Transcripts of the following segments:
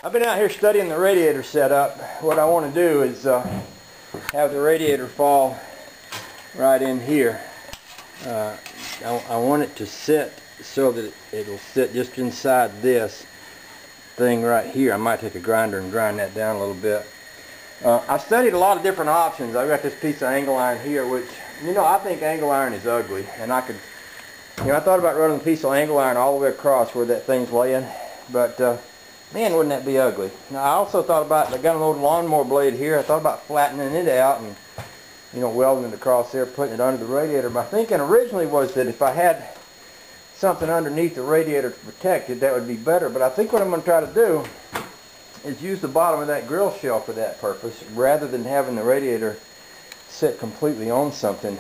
I've been out here studying the radiator setup. What I want to do is have the radiator fall right in here. I want it to sit so that it'll sit just inside this thing right here. I might take a grinder and grind that down a little bit. I've studied a lot of different options. I've got this piece of angle iron here, which, you know, I think angle iron is ugly, and I could, you know, I thought about running a piece of angle iron all the way across where that thing's laying, but man, wouldn't that be ugly. Now, I also thought about, I got an old lawnmower blade here. I thought about flattening it out and, you know, welding it across there, putting it under the radiator. My thinking originally was that if I had something underneath the radiator to protect it, that would be better. But I think what I'm going to try to do is use the bottom of that grill shell for that purpose, rather than having the radiator sit completely on something.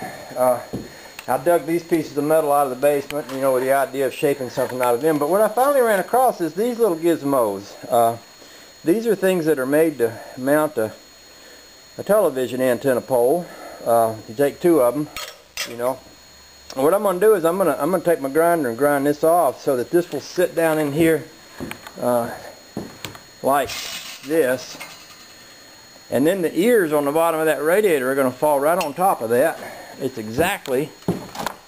I dug these pieces of metal out of the basement, you know, with the idea of shaping something out of them. But what I finally ran across is these little gizmos. These are things that are made to mount a television antenna pole. You take two of them, you know. And what I'm going to do is I'm going to take my grinder and grind this off so that this will sit down in here like this. And then the ears on the bottom of that radiator are going to fall right on top of that. It's exactly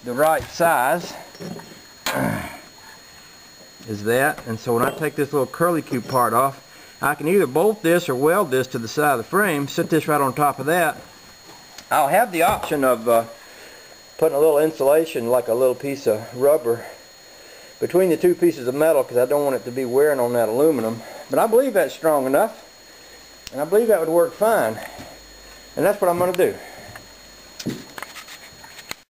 the right size is that. And so when I take this little curlicue part off, I can either bolt this or weld this to the side of the frame, sit this right on top of that. I'll have the option of putting a little insulation, like a little piece of rubber, between the two pieces of metal, because I don't want it to be wearing on that aluminum. But I believe that's strong enough, and I believe that would work fine. And that's what I'm going to do.